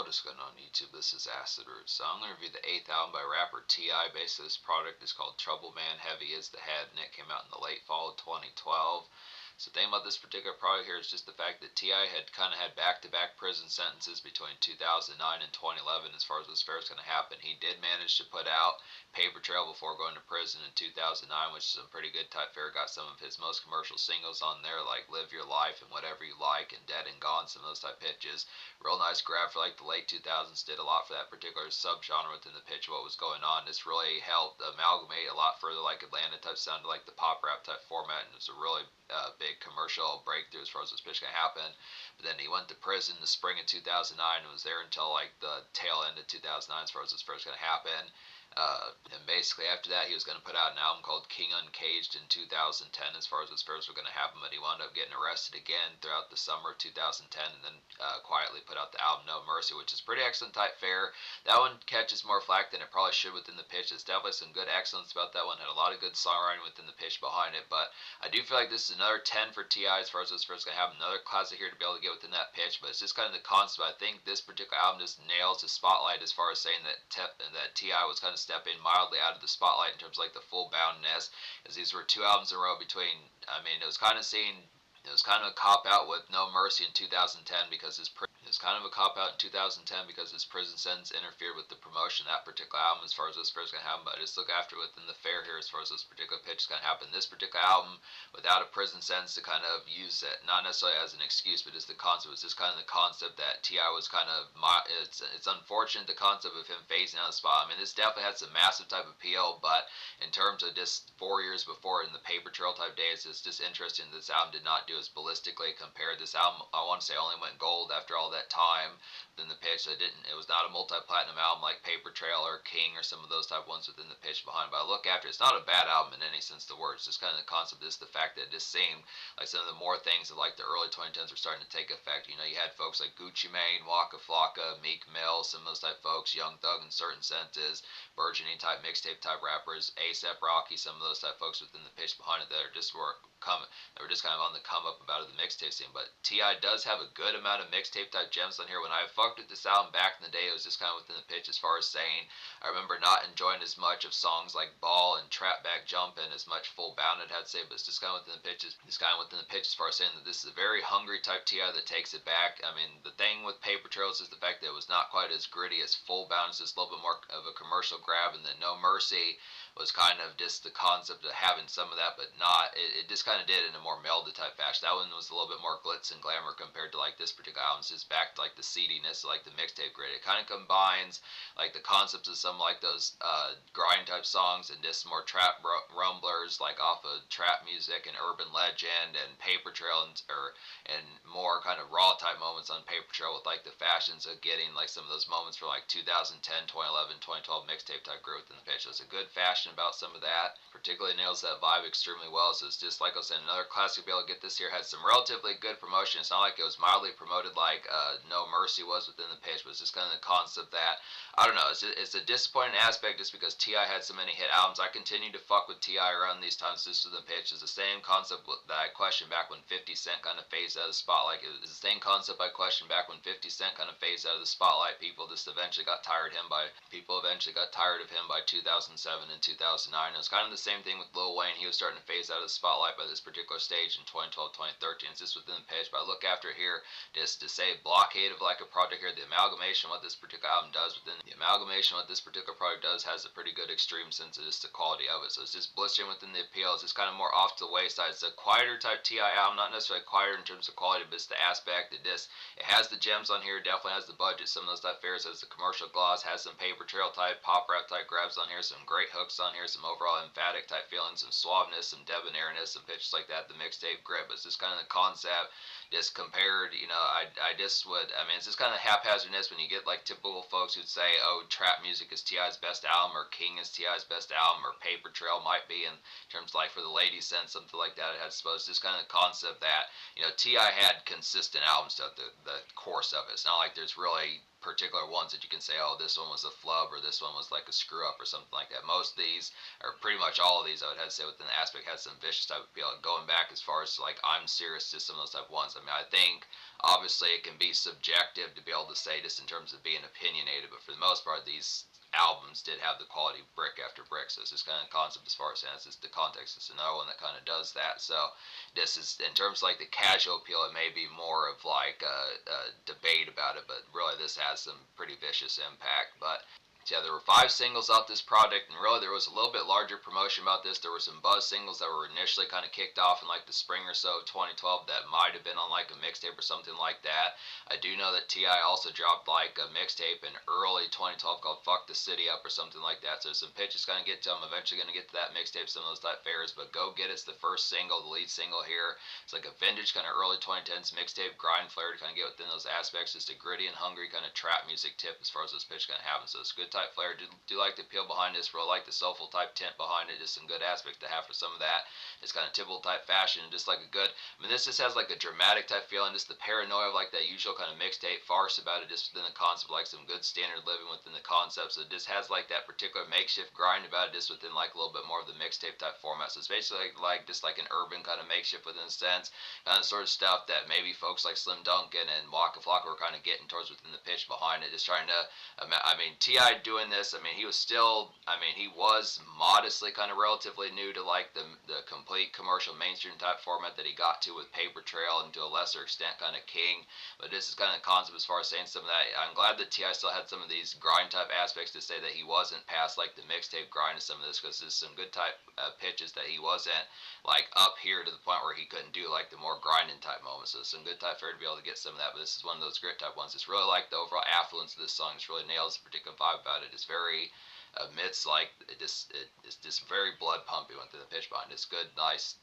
what is going on YouTube? This is Acid Root. So I'm going to review the 8th album by rapper T.I. Basically this product is called Trouble Man, Heavy is the Head, and it came out in the late fall of 2012. So the thing about this particular product here is just the fact that T.I. had kind of had back-to-back prison sentences between 2009 and 2011 as far as this fair is going to happen. He did manage to put out Paper Trail before going to prison in 2009, which is a pretty good type fair. Got some of his most commercial singles on there like Live Your Life and Whatever You Like and Dead and Gone, some of those type pitches. Real nice grab for like the late 2000s, did a lot for that particular subgenre within the pitch of what was going on. This really helped amalgamate a lot further like Atlanta type sound to like the pop rap type format, and it was a really big commercial breakthrough as far as this pitch can happen. But then he went to prison the spring of 2009 and was there until like the tail end of 2009 as far as this first going to happen. And basically after that he was going to put out an album called King Uncaged in 2010 as far as his first were going to happen, but he wound up getting arrested again throughout the summer of 2010 and then quietly put out the album No Mercy, which is pretty excellent type fare. That one catches more flack than it probably should within the pitch. There's definitely some good excellence about that one, had a lot of good songwriting within the pitch behind it, but I do feel like this is another 10 for T.I. as far as this first going to happen. Another classic here to be able to get within that pitch, but it's just kind of the concept. I think this particular album just nails the spotlight as far as saying that T.I. was kind of stepping mildly out of the spotlight in terms of like the full boundness, as these were two albums in a row between, I mean, it was kind of a cop out with No Mercy in 2010 because his prison sentence interfered with the promotion of that particular album as far as this first going to happen. But I just look after within the fair here as far as this particular pitch is going to happen. This particular album without a prison sentence to kind of use it, not necessarily as an excuse, but as the concept. It's just kind of the concept that T.I. was kind of, it's unfortunate the concept of him phasing out of the spot. I mean, this definitely had some massive type appeal, but in terms of just 4 years before in the Paper Trail type days, it's just interesting this album did not do as ballistically compared. This album, I want to say, only went gold after all that time. Then the pitch, it was not a multi-platinum album like Paper Trail or King or some of those type ones within the pitch behind. But I look after it's not a bad album in any sense of the word. It's just kind of the concept is the fact that it just seemed like some of the more things of like the early 2010s were starting to take effect. You know, you had folks like Gucci Mane, Waka Flocka, Meek Mill, some of those type folks, Young Thug in certain senses, burgeoning type mixtape type rappers, A$AP Rocky, some of those type folks within the pitch behind it that are just just kind of on the come up about the mixtape scene. But T.I. does have a good amount of mixtape type gems on here. When I fucked with this album back in the day, it was just kind of within the pitch as far as saying, I remember not enjoying as much of songs like Ball and Trap Back Jumpin' as much Full Bounded had to say, but it's just kind of within the pitch. It's kind of within the pitch as far as saying that this is a very hungry type T.I. that takes it back. I mean, the thing with Paper Trails is the fact that it was not quite as gritty as Full Bound. It's just a little bit more of a commercial grab, and then No Mercy was kind of just the concept of having some of that, but not. It just kind of did in a more melded type fashion. That one was a little bit more glitz and glamour compared to like this particular album. It's just back to like the seediness, like the mixtape grid. It kind of combines like the concepts of some like those grind type songs and just more trap rumblers like off of trap music and Urban Legend and Paper Trail and more kind of raw type moments on Paper Trail with like the fashions of getting like some of those moments for like 2010, 2011, 2012 mixtape type growth in the pitch. So it's a good fashion about some of that. Particularly nails that vibe extremely well. So it's just like I was saying, another classic to be able to get this here. Had some relatively good promotion. It's not like it was mildly promoted like No Mercy was within the pitch, but it's just kind of the concept that, I don't know, it's a disappointing aspect just because T.I. had so many hit albums. I continue to fuck with T.I. around these times just with the pitch. It's the same concept that I questioned back when 50 Cent kind of phased out of the spotlight. It was the same concept I questioned back when 50 Cent kind of phased out of the spotlight. People eventually got tired of him by 2007 and 2009. It was kind of the same thing with Lil Wayne. He was starting to phase out of the spotlight by this particular stage in 2012, 2013. It's just within the pitch, but I look after here just to say blockade of like a project here. The amalgamation of what this particular album does has a pretty good extreme sense of just the quality of it. So it's just blistering within the appeal. It's just kind of more off to the wayside. It's a quieter type T.I. album, not necessarily quieter in terms of quality, but it's the aspect that it has the gems on here, definitely has the budget. Some of those type fares has the commercial gloss, has some Paper Trail type pop rap type grabs on here, some great hooks on here, some overall emphatic type feelings, some suaveness, some debonairness, some pitches like that, the mixtape grip. It's just kind of the concept just compared, you know, it's just kind of haphazardness when you get like typical folks who'd say, oh, trap music is T.I.'s best album, or King is T.I.'s best album, or Paper Trail might be in terms of like for the ladies sense, something like that. It had supposed just kind of the concept that, you know, T.I. had consistent albums throughout the course of it. It's not like there's really particular ones that you can say, oh, this one was a flub or this one was like a screw up or something like that. Most of these, or pretty much all of these, I would have to say within the aspect had some vicious type of appeal. Going back as far as like I'm serious to some of those type of ones. I mean, I think obviously it can be subjective to be able to say this in terms of being opinionated, but for the most part, these albums did have the quality brick after brick. So it's just kind of concept as far as saying it's the context. It's another one that kind of does that. So this is in terms of like the casual appeal, it may be more of like a debate about it, but really this has some pretty vicious impact. But yeah, there were 5 singles off this project, and really there was a little bit larger promotion about this. There were some buzz singles that were initially kind of kicked off in like the spring or so of 2012 that might have been on like a mixtape or something like that. I do know that T.I. also dropped like a mixtape in early 2012 called Fuck the City Up or something like that. So some pitches kind of get to them. Eventually going to get to that mixtape, some of those type fairs, but Go Get It's the first single, the lead single here. It's like a vintage kind of early 2010s mixtape, grind flair to kind of get within those aspects. Just a gritty and hungry kind of trap music tip as far as those pitches kind of happen. So it's good type flair. Do like the appeal behind this, really like the soulful type tint behind it. Just some good aspect to have for some of that. It's kind of typical type fashion, just like a good, I mean, this just has like a dramatic type feeling, just the paranoia of like that usual kind of mixtape farce about it, just within the concept, like some good standard living within the concept. So it just has like that particular makeshift grind about it, just within like a little bit more of the mixtape type format. So it's basically like just like an urban kind of makeshift within a sense, kind of sort of stuff that maybe folks like Slim Duncan and Waka Flocka were kind of getting towards within the pitch behind it, just trying to, I mean, T.I. doing this, I mean, he was modestly kind of relatively new to like the complete commercial mainstream type format that he got to with Paper Trail and to a lesser extent kind of King. But this is kind of the concept as far as saying some of that. I'm glad that T.I. still had some of these grind type aspects to say that he wasn't past like the mixtape grind of some of this, because there's some good type pitches that he wasn't like up here to the point where he couldn't do like the more grinding type moments. So some good type fair to be able to get some of that. But this is one of those grit type ones. It's really like the overall affluence of this song. It really nails the particular vibe about it. It's very amidst like it's just very blood pumping within the pitch behind. It's good, nice,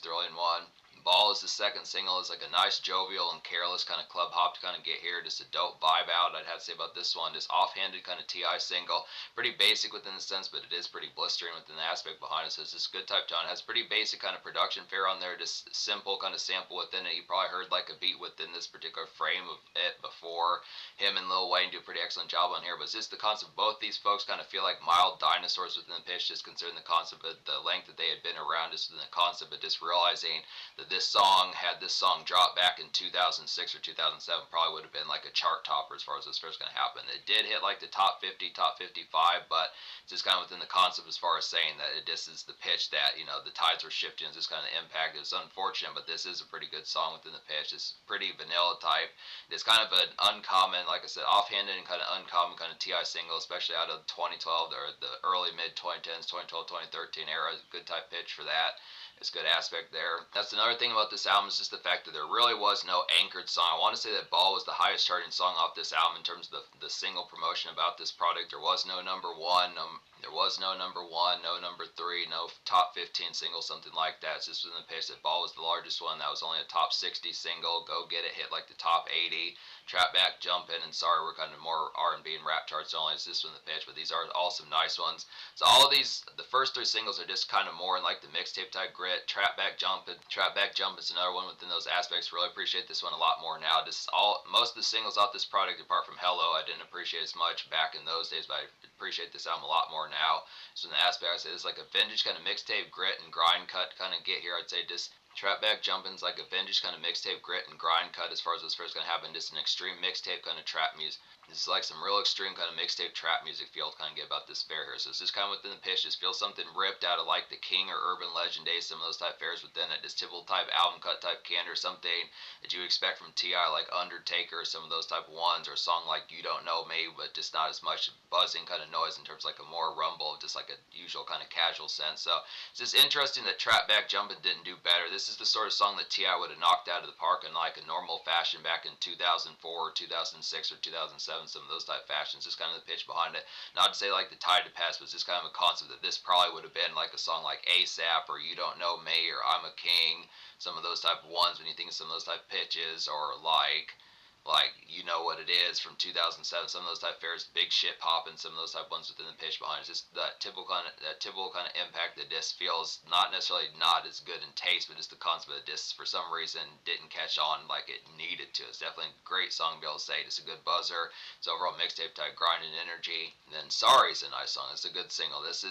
thrilling one. Ball is the second single. It's like a nice, jovial and careless kind of club hop to kind of get here. Just a dope vibe out, I'd have to say about this one. Just offhanded kind of T.I. single. Pretty basic within the sense, but it is pretty blistering within the aspect behind it. So it's just good type tone. It has pretty basic kind of production fare on there. Just simple kind of sample within it. You probably heard like a beat within this particular frame of it before. Him and Lil Wayne do a pretty excellent job on here. But it's just the concept. Both these folks kind of feel like mild dinosaurs within the pitch, just considering the concept of the length that they had been around, just within the concept, but just realizing that this song, had this song dropped back in 2006 or 2007, probably would have been like a chart topper as far as this first going to happen. It did hit like the top 50, top 55, but it's just kind of within the concept as far as saying that this is the pitch that, you know, the tides were shifting. It's just kind of the impact. It's unfortunate, but this is a pretty good song within the pitch. It's pretty vanilla type. It's kind of an uncommon, like I said, offhanded and kind of uncommon kind of T.I. single, especially out of 2012 or the early mid 2010s, 2012, 2013 era. Good type pitch for that. It's a good aspect there. That's another thing about this album, is just the fact that there really was no anchored song. I want to say that Ball was the highest charting song off this album in terms of the single promotion about this product. There was no number one, no number 3, no top 15 single, something like that. It's just within the pitch that Ball was the largest one. That was only a top 60 single. Go Get It hit like the top 80. Trap Back, Jump In, and Sorry were kind of more R&B and rap charts only. It's this one the pitch, but these are all some nice ones. So all of these, the first 3 singles are just kind of more in like the mixtape type grit. Trap Back, Jump is another one within those aspects. Really appreciate this one a lot more now. Just most of the singles off this product, apart from Hello, I didn't appreciate as much back in those days, but I appreciate this album a lot more now. So in the aspect, I say it's like a vintage kind of mixtape grit and grind cut kind of get here. I'd say just Trap Back Jumpin's like a vintage kind of mixtape grit and grind cut as far as what's first going to happen. Just an extreme mixtape kind of trap music. This is like some real extreme kind of mixtape trap music feel to kind of get about this fair here. So it's just kind of within the pitch. Just feels something ripped out of like the King or Urban Legend days, some of those type fairs within it. Just typical type album cut type candor, something that you expect from T.I. like Undertaker, some of those type of ones, or a song like You Don't Know Me, but just not as much buzzing kind of noise in terms of like a more rumble, just like a usual kind of casual sense. So it's just interesting that Trap Back Jumpin' didn't do better. This is the sort of song that T.I. would have knocked out of the park in like a normal fashion back in 2004 or 2006 or 2007, some of those type fashions. Just kind of the pitch behind it. Not to say like the tide to pass, but it's just kind of a concept that this probably would have been like a song like ASAP or You Don't Know Me or I'm a King, some of those type of ones when you think of some of those type of pitches, or like like You Know What It Is from 2007, some of those type fairs, Big Shit Poppin', some of those type ones within the pitch behind it. Just that typical kind of impact. The disc feels not necessarily not as good in taste, but just the concept of the disc for some reason didn't catch on like it needed to. It's definitely a great song to be able to say. Just a good buzzer. It's overall mixtape type grind and energy. And then Sorry's a nice song. It's a good single. This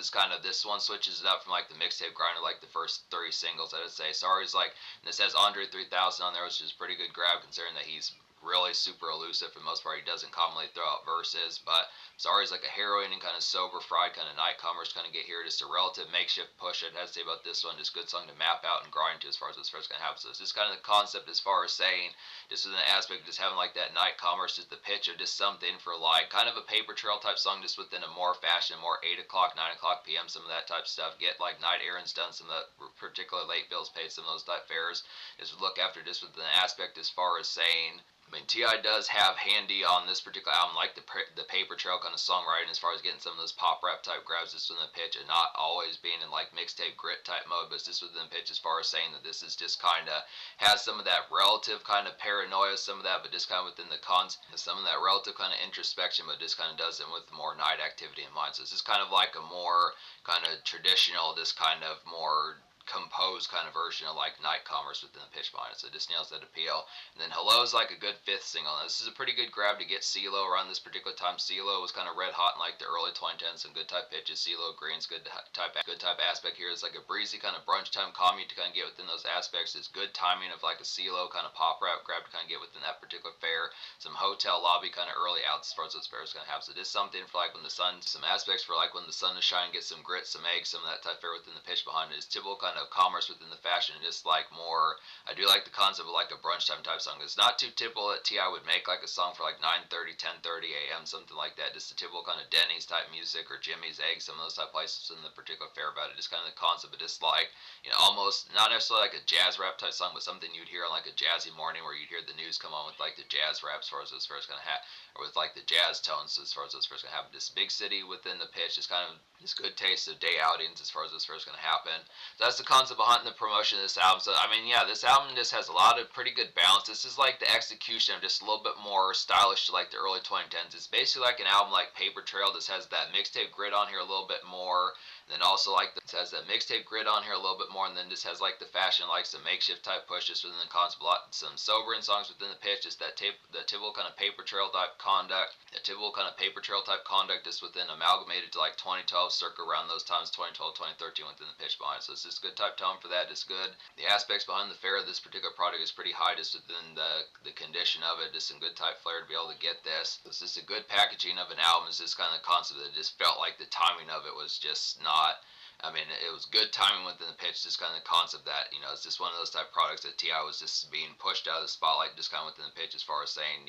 one switches it up from like the mixtape grind of like the first 3 singles. I would say Sorry's like, and this has Andre 3000 on there, which is a pretty good grab considering that he's really super elusive for the most part. He doesn't commonly throw out verses, but Sorry's like a heroine and kind of sober, fried kind of nightcomers kind of get here. Just a relative makeshift push. I'd have to say about this one, just good song to map out and grind to as far as this first going to happen. So it's just kind of the concept as far as saying, just with an aspect of just having like that night commerce, just the pitch of just something for like kind of a paper trail type song, just within a more fashion, more 8 o'clock, 9 o'clock p.m., some of that type of stuff. Get like night errands done, some of that particular late bills paid, some of those type fares. Just look after just with an aspect as far as saying, I mean, T.I. does have handy on this particular album, like the paper trail kind of songwriting as far as getting some of those pop rap type grabs just within the pitch and not always being in like mixtape grit type mode, but just within the pitch as far as saying that this is just kind of has some of that relative kind of paranoia, some of that, but just kind of within the some of that relative kind of introspection, but just kind of does it with more night activity in mind. So it's just kind of like a more kind of traditional, just kind of more composed kind of version of like night commerce within the pitch behind it. So it just nails that appeal. And then Hello is like a good 5th single. Now, this is a pretty good grab to get CeeLo around this particular time. CeeLo was kind of red hot in like the early 2010s, some good type pitches. CeeLo Green's good type aspect here. It's like a breezy kind of brunch time commute to kind of get within those aspects. It's good timing of like a CeeLo kind of pop rap grab to kind of get within that particular fair. Some hotel lobby kind of early outs as far as those fairs going to have. So just something for like when the sun, some aspects for like when the sun is shining, get some grits, some eggs, some of that type fair within the pitch behind it. It's typical kind of commerce within the fashion, just like more, I do like the concept of like a brunch time type song. It's not too typical that T.I. would make like a song for like 9:30, 10:30 a.m., something like that. Just a typical kind of Denny's type music or Jimmy's Eggs, some of those type places in the particular fair about it. Just kind of the concept of just like, almost not necessarily like a jazz rap type song, but something you'd hear on like a jazzy morning where you'd hear the news come on with like the jazz rap as far as those first going to have, or with like the jazz tones as far as those first going to happen. Just big city within the pitch, just kind of just good taste of day outings as far as those first going to happen. So that's the concept behind the promotion of this album. So I mean, yeah, this album just has a lot of pretty good balance. This is like the execution of just a little bit more stylish to like the early 2010s. It's basically like an album like Paper Trail. This has that mixtape grid on here a little bit more. And then also like this has that mixtape grid on here a little bit more, and then just has like the fashion, like some makeshift type pushes within the concept, some sobering songs within the pitch, just that typical kind of paper trail type conduct, just within amalgamated to like 2012 circa around those times, 2012, 2013 within the pitch behind. So it's just good type tone for that. It's good. The aspects behind the fare of this particular product is pretty high just within the condition of it. Just some good type flair to be able to get this. It's just a good packaging of an album. It's just kind of the concept that it just felt like the timing of it was just not, I mean, it was good timing within the pitch, just kind of the concept that, it's just one of those type of products that T.I. was just being pushed out of the spotlight just kind of within the pitch as far as saying,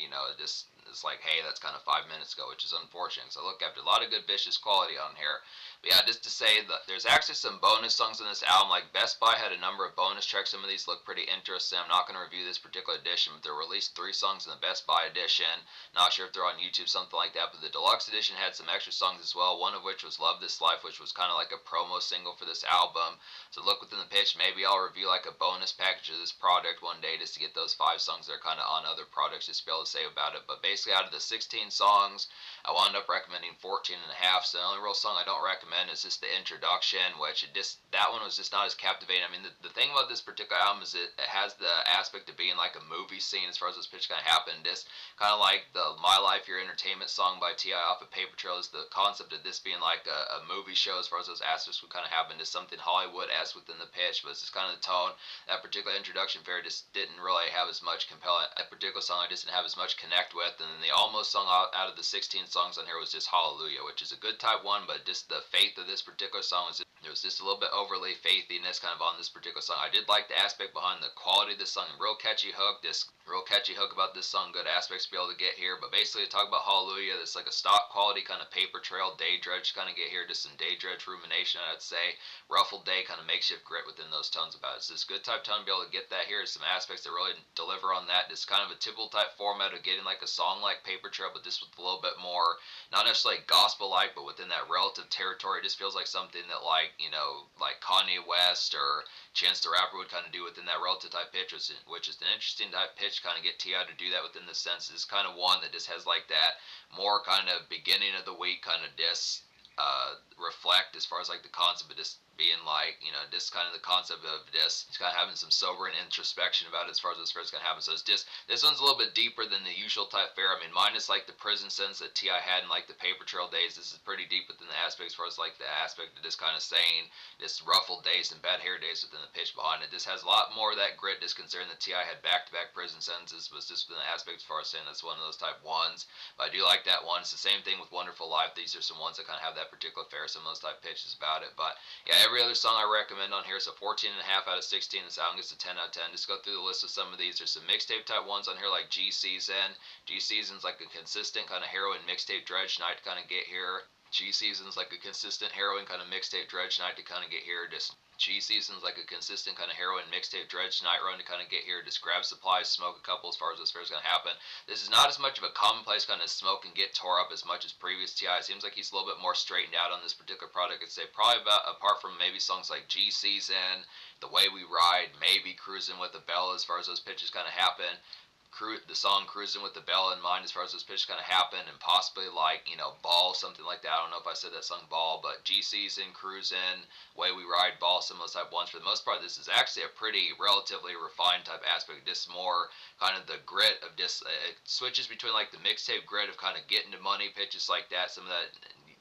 it's like, hey, that's kind of 5 minutes ago, which is unfortunate. So I look after a lot of good vicious quality on here. But yeah, just to say that there's actually some bonus songs on this album. Like Best Buy had a number of bonus tracks. Some of these look pretty interesting. I'm not going to review this particular edition, but there were at least 3 songs in the Best Buy edition. Not sure if they're on YouTube, something like that. But the deluxe edition had some extra songs as well. One of which was Love This Life, which was kind of like a promo single for this album. So look within the pitch. Maybe I'll review like a bonus package of this product one day just to get those 5 songs that are kind of on other products just to be able to say about it. But basically out of the 16 songs, I wound up recommending 14 and a half. So the only real song I don't recommend is just the introduction, which that one was just not as captivating. I mean, the thing about this particular album is it has the aspect of being like a movie scene as far as this pitch kind of happened. Just kind of like the My Life Your Entertainment song by T.I. off of Paper Trail is the concept of this being like a movie show as far as those aspects would kind of happen. Just something Hollywood-esque within the pitch, but it's just kind of the tone. That particular introduction fair just didn't really have as much compelling. That particular song I just didn't have as much connect with. And then the almost song out of the 16 songs on here was just Hallelujah, which is a good type one, but just the faith of this particular song was there was just a little bit overly faithiness kind of on this particular song. I did like the aspect behind the quality of this song. Real catchy hook. This real catchy hook about this song. Good aspects to be able to get here. But basically, to talk about Hallelujah, it's like a stock quality kind of paper trail day dredge kind of get here. Just some day dredge rumination, I'd say. Ruffled day kind of makeshift grit within those tones about it. It's this good type tone to be able to get that here. Some aspects that really deliver on that. Just kind of a typical type format of getting like a song like Paper Trail, but just with a little bit more, not necessarily gospel like, but within that relative territory. It just feels like something that like like Kanye West or Chance the Rapper would kind of do within that relative type pitch, which is an interesting type pitch. Kind of get T.I. to do that within the sense. It's kind of one that just has like that more kind of beginning of the week kind of reflect as far as like the concept of just being like, just kind of the concept of just kind of having some sober and introspection about it as far as this first going to happen. So it's just, this one's a little bit deeper than the usual type fare. I mean, minus like the prison sentence that T.I. had in like the paper trail days, this is pretty deep within the aspect as far as like the aspect of just kind of saying just ruffled days and bad hair days within the pitch behind it. This has a lot more of that grit, just considering that T.I. had back-to-back prison sentences, was just within the aspect as far as saying that's one of those type ones. But I do like that one. It's the same thing with Wonderful Life. These are some ones that kind of have that particular fare, some of those type pitches about it. But yeah, every other song I recommend on here is a 14.5 out of 16. This album gets a 10 out of 10. Just go through the list of some of these. There's some mixtape type ones on here like G Season. G Season's like a consistent kind of heroin mixtape dredge night to kind of get here. G Season's like a consistent heroin kind of mixtape dredge night to kind of get here. Just G Season's like a consistent kind of heroin mixtape dredge night run to kind of get here. Just grab supplies, smoke a couple as far as this fair is going to happen. This is not as much of a commonplace kind of smoke and get tore up as much as previous T.I. It seems like he's a little bit more straightened out on this particular product. I'd say probably apart from maybe songs like G Season, The Way We Ride, maybe Cruising with a Bell as far as those pitches kind of happen. The song Cruising with the Bell in mind as far as those pitches kind of happen, and possibly like, Ball, something like that. I don't know if I said that song Ball, but G Season, Cruising, Way We Ride, Ball, some of those type ones. For the most part, this is actually a pretty relatively refined type aspect. Just more kind of the grit of just, it switches between like the mixtape grit of kind of getting to money pitches like that, some of that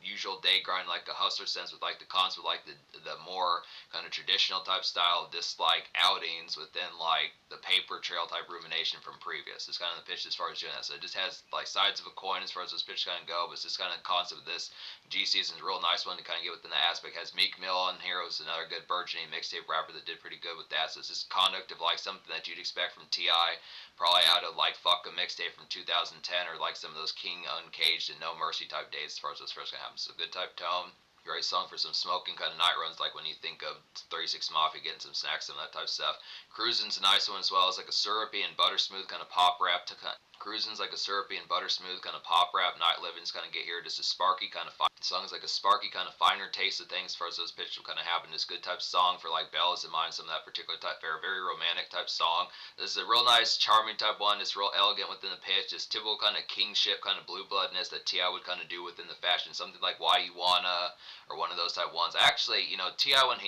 usual day grind like a hustler sense with like the concept like the more kind of traditional type style, just like outings within like the paper trail type rumination from previous. It's kind of the pitch as far as doing that. So it just has like sides of a coin as far as those pitches kind of go, but it's just kind of concept of this. G Season's a real nice one to kind of get within that aspect. Has Meek Mill on here, was another good burgeoning mixtape rapper that did pretty good with that. So it's just conduct of like something that you'd expect from T.I. probably out of like Fuck a Mixtape from 2010, or like some of those King Uncaged and No Mercy type days as far as those first gonna happen. So good type tone. Great song for some smoking kind of night runs, like when you think of 36 Mafia getting some snacks and that type of stuff. Cruisin's a nice one as well. It's like a syrupy and butter smooth kind of pop rap to Cruisin's like a syrupy and butter smooth kind of pop rap. Night Living's kind of get here, just a sparky kind of the song is like a sparky kind of finer taste of things as far as those pitches will kind of happen. This good type song for like Bellas in mind, some of that particular type fare, very romantic type song. This is a real nice, charming type one. It's real elegant within the pitch. It's typical kind of kingship, kind of blue bloodness that T.I. would kind of do within the fashion. Something like Why You Wanna, or one of those type ones. Actually, T.I. when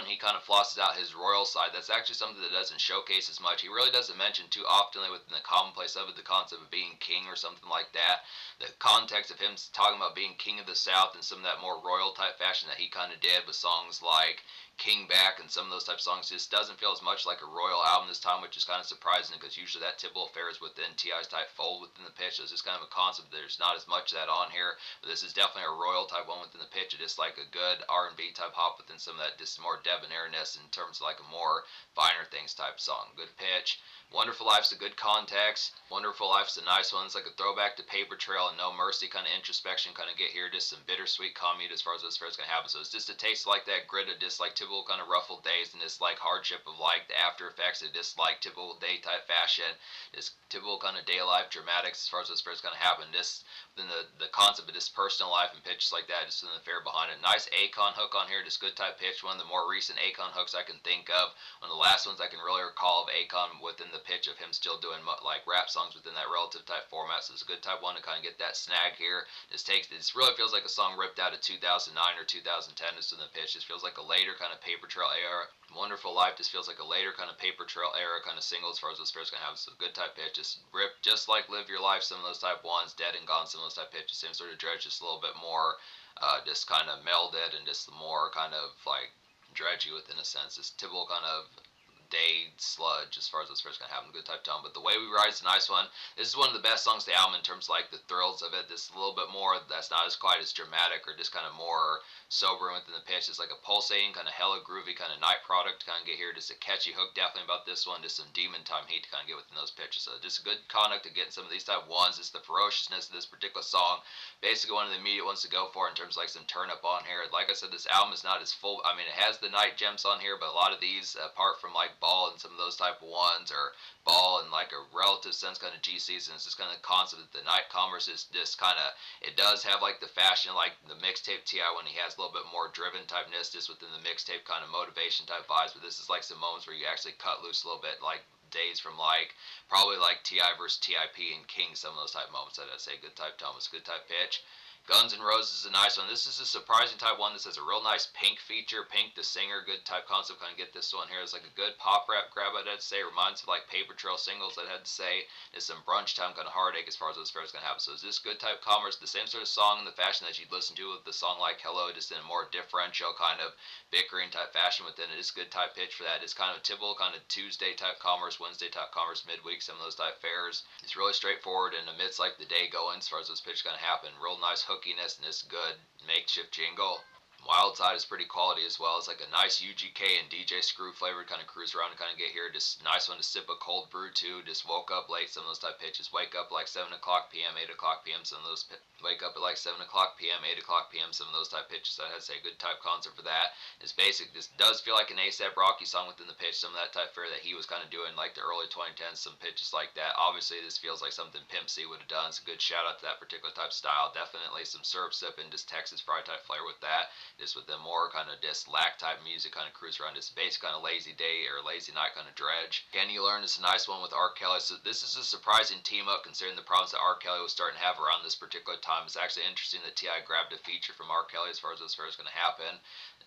he kind of flosses out his royal side, that's actually something that doesn't showcase as much. He really doesn't mention too often within the commonplace of it, the concept of being king or something like that. The context of him talking about being king of the South and some of that more royal type fashion that he kind of did with songs like King Back and some of those type songs just doesn't feel as much like a royal album this time, which is kind of surprising because usually that typical fare is within T.I.'s type fold within the pitch. So it's just kind of a concept. There's not as much of that on here, but this is definitely a royal type one within the pitch. It is like a good R&B type hop within some of that just more debonairness in terms of like a more finer things type song. Good pitch. Wonderful Life's a good context. Wonderful Life's a nice one. It's like a throwback to Paper Trail and No Mercy kind of introspection kind of get here. Just some bittersweet commute as far as those fares going to happen. So it's just a taste like that grit of just like typical kind of ruffled days and this like hardship of like the after effects of just like typical day type fashion. This typical kind of day life dramatics as far as those fares going to happen. This then the concept of this personal life and pitches like that, just in the fare behind it. Nice Akon hook on here, just good type pitch. One of the more recent Akon hooks I can think of. One of the last ones I can really recall of Akon within the pitch of him still doing like rap songs within that relative type format. So it's a good type one to kind of get that snag here. This really feels like a song ripped out of 2009 or 2010 just in the pitch. This feels like a later kind of Paper Trail era. Wonderful Life just feels like a later kind of Paper Trail era kind of single as far as those fares gonna have. So good type pitch, just rip, just like Live Your Life, some of those type ones, Dead and Gone, some of those type pitches, same sort of dredge, just a little bit more just kind of melded and just more kind of like dredgy within a sense. This typical kind of day sludge as far as those fares gonna happen. Good type tone. But The Way We Ride is a nice one. This is one of the best songs to the album in terms of like the thrills of it. This is a little bit more, that's not as quite as dramatic or just kind of more sober within the pitch. It's like a pulsating, kind of hella groovy kind of night product to kind of get here. Just a catchy hook definitely about this one. Just some demon time heat to kind of get within those pitches. So just a good conduct to getting some of these type ones. Just the ferociousness of this particular song. Basically one of the immediate ones to go for in terms of like some turn up on here. Like I said, this album is not as full. I mean, it has the night gems on here, but a lot of these, apart from like Ball and some of those type of ones, or Ball in like a relative sense kind of GCs, and it's just kind of the concept that the night commerce is just kind of, it does have like the fashion, like the mixtape T.I. when he has a little bit more driven typeness just within the mixtape kind of motivation type vibes, but this is like some moments where you actually cut loose a little bit, like days from like probably like T.I. versus T.I.P. and King, some of those type moments that I'd say good type tone, it's good type pitch. Guns N' Roses is a nice one. This is a surprising type one. This has a real nice Pink feature. Pink the singer, good type concept. Kind of get this one here. It's like a good pop rap grab, I'd have to say. Reminds me of like Paper Trail singles, I'd have to say. It's some brunch time kind of heartache as far as those fairs going to happen. So is this good type commerce? The same sort of song in the fashion that you'd listen to with the song like Hello, just in a more differential kind of bickering type fashion within it. It's good type pitch for that. It's kind of a typical kind of Tuesday type commerce, Wednesday type commerce, midweek, some of those type fairs. It's really straightforward and amidst like the day going as far as those pitches going to happen. Real nice hookiness and this good makeshift jingle. Wild Side is pretty quality as well. It's like a nice UGK and DJ Screw flavored kind of cruise around and kind of get here. Just nice one to sip a cold brew too. Just woke up late, some of those type pitches. Wake up like 7 o'clock p.m., 8 o'clock p.m. Some of those wake up at like 7 o'clock p.m., 8 o'clock p.m. Some of those type pitches. So I'd say a good type concept for that. It's basic. This does feel like an ASAP Rocky song within the pitch. Some of that type fare that he was kind of doing like the early 2010s. Some pitches like that. Obviously, this feels like something Pimp C would have done. It's a good shout out to that particular type style. Definitely some syrup sipping, just Texas fry type flair with that. Just with the more kind of just lack type music kind of cruise around, just basic kind of lazy day or lazy night kind of dredge. Can You Learn is a nice one with R. Kelly. So this is a surprising team up considering the problems that R. Kelly was starting to have around this particular time. It's actually interesting that T.I. grabbed a feature from R. Kelly as far as this fair is going to happen.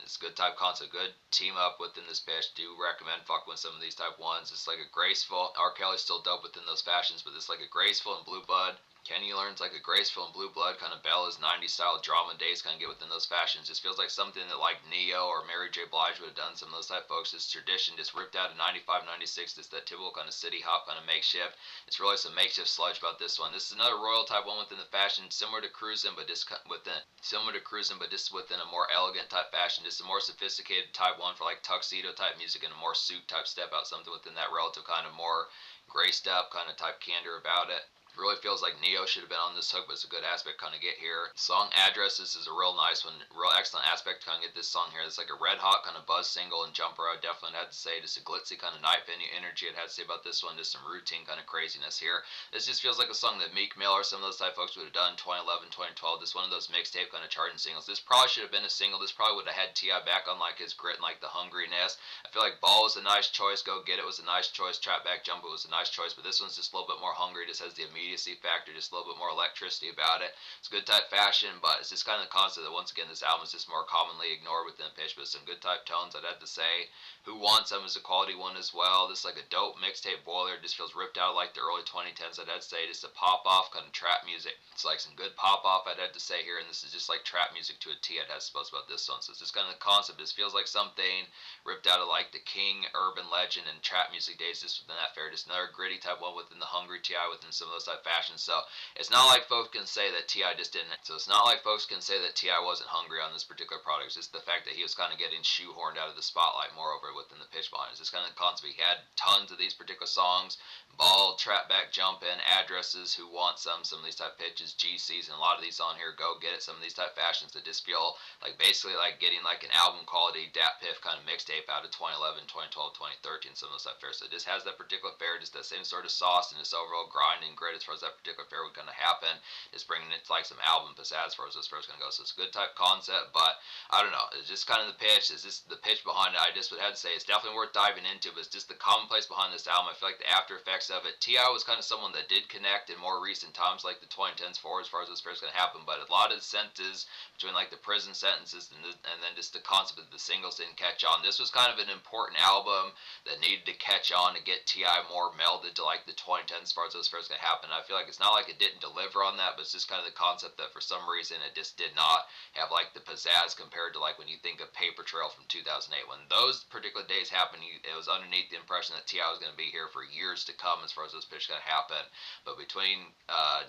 It's a good type concept, good team up within this pitch. Do recommend fuck with some of these type ones. It's like a graceful, R. Kelly's still dope within those fashions, but it's like a graceful and blue blood. Can You Learn's like a graceful and blue blood kind of Bella's 90s style drama days kind of get within those fashions. Just feels like something that like Neo or Mary J. Blige would have done. Some of those type folks. This tradition just ripped out of 95, 96. Just that typical kind of city hop kind of makeshift. It's really some makeshift sludge about this one. This is another royal type one within the fashion, similar to Cruisin', but just within a more elegant type fashion. Just a more sophisticated type one for like tuxedo type music and a more suit type step out. Something within that relative kind of more graced up kind of type candor about it. Really feels like Neo should have been on this hook, but it's a good aspect kind of get here. Song Addresses is a real nice one, real excellent aspect to kind of get this song here. It's like a red hot kind of buzz single and jumper. I definitely had to say, just a glitzy kind of night venue energy. I'd had to say about this one, just some routine kind of craziness here. This just feels like a song that Meek Mill or some of those type folks would have done 2011, 2012. Just one of those mixtape kind of charting singles. This probably should have been a single. This probably would have had T.I. back on like his grit and like the hungriness. I feel like Ball was a nice choice. Go Get It was a nice choice. Trap Back Jump It was a nice choice, but this one's just a little bit more hungry. Just has the immediacy factor. Just a little bit more electricity about it. It's good type fashion, but it's just kind of the concept that once again this album is just more commonly ignored within the pitch, but some good type tones I'd have to say. Who Wants Them is a quality one as well. This is like a dope mixtape boiler. Just feels ripped out like the early 2010s I'd have to say. Just a pop off kind of trap music. It's like some good pop off I'd have to say here, and this is just like trap music to a T I'd have to suppose about this one. So it's just kind of the concept. This feels like something ripped out of like the King, Urban Legend, and trap music days just within that fair. Just another gritty type one within the hungry T.I. within some of those type fashions. So it's not like folks can say that T.I. just didn't. So it's not like folks can say that T.I. wasn't hungry on this particular product. It's just the fact that he was kind of getting shoehorned out of the spotlight moreover within the pitch behind. It's just kind of the concept. He had tons of these particular songs. Ball, Trap Back, Jump In, Addresses, Who Wants Some of these type pitches, GCs, and a lot of these on here, Go Get It, some of these type fashions that just feel like basically like getting like an album quality Datpiff kind of mixtape out of 2011, 2012, 2013, some of those type fairs. So it just has that particular fair, just that same sort of sauce and this overall grind and grit as far as that particular fair would kind of happen. Is bringing it to like some album pizzazz as far as this fair is going to go. So it's a good type concept, but I don't know. It's just kind of the pitch. It's just the pitch behind it. I just would have to say it's definitely worth diving into, but it's just the commonplace behind this album. I feel like the after effects of it. T.I. was kind of someone that did connect in more recent times, like the 2010s forward, as far as this fair is going to happen. But a lot of the sentences between like the prison sentences and then just the concept of the singles didn't catch on. This was kind of an important album that needed to catch on to get T.I. more melded to like the 2010s as far as this fair is going to happen. I feel like it's not like it didn't deliver on that, but it's just kind of the concept that for some reason it just did not have like the pizzazz compared to like when you think of Paper Trail from 2008. When those particular days happened, it was underneath the impression that T.I. was going to be here for years to come as far as those pitches going to happen. But between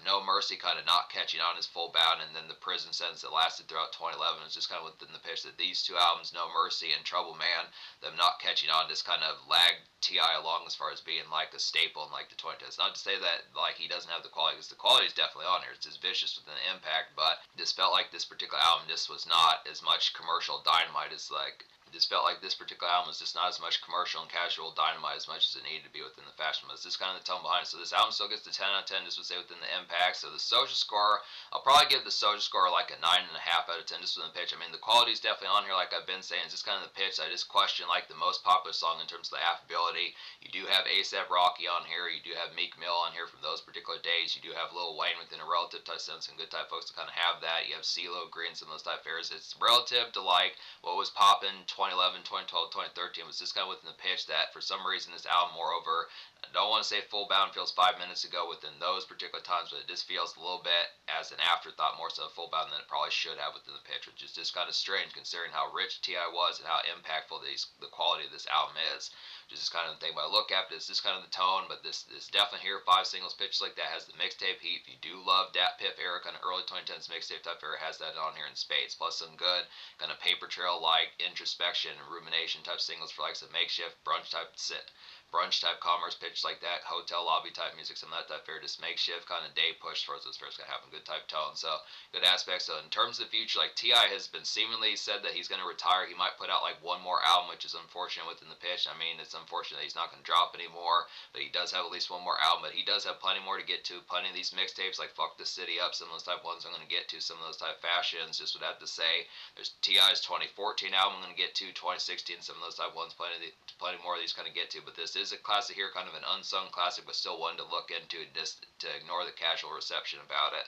No Mercy kind of not catching on his full bound and then the prison sentence that lasted throughout 2011, it's just kind of within the pitch that these two albums, No Mercy and Trouble Man, them not catching on just kind of lagged T.I. along as far as being like a staple in like the 2010s. Not to say that like he doesn't have the quality, because the quality is definitely on here. It's just vicious within the impact, but just felt like this particular album just was not as much commercial dynamite as like just felt like this particular album was just not as much commercial and casual dynamite as much as it needed to be within the fashion. But it's just kind of the tone behind it. So this album still gets the 10 out of 10, just would say within the impact. So the social score, I'll probably give the social score like a 9.5 out of 10 just within the pitch. I mean, the quality is definitely on here, like I've been saying. It's just kind of the pitch. I just question like the most popular song in terms of the affability. You do have A$AP Rocky on here. You do have Meek Mill on here from those particular days. You do have Lil Wayne within a relative type sense, and good type folks to kind of have that. You have CeeLo Green, some of those type fairs. It's relative to like what was popping 2011, 2012, 2013. It was just kind of within the pitch that for some reason this album, moreover, I don't want to say full bound feels 5 minutes ago within those particular times, but it just feels a little bit as an afterthought more so full bound than it probably should have within the pitch, which is just kind of strange considering how rich T.I. was and how impactful the quality of this album is. Just kind of the thing. But I look at it, it's just kind of the tone. But this definitely here, 5 singles pitched like that has the mixtape heat. If you do love Datpiff era, kind of early 2010s mixtape type era, has that on here in spades. Plus some good kind of paper trail like introspection and rumination type singles for like some makeshift brunch type commerce pitch like that, hotel lobby type music, some of that type fair, just makeshift kind of day push towards this first gonna happen, good type tone. So good aspects. So in terms of the future, like T.I. has been seemingly said that he's gonna retire. He might put out like one more album, which is unfortunate within the pitch. I mean, it's unfortunate that he's not gonna drop anymore, but he does have at least one more album. But he does have plenty more to get to. Plenty of these mixtapes like Fuck the City Up, some of those type ones I'm gonna get to, some of those type fashions. Just would have to say there's T.I.'s 2014 album I'm gonna get to, 2016, some of those type ones, plenty more of these kind of get to. But this is a classic here, kind of an unsung classic, but still one to look into just to ignore the casual reception about it.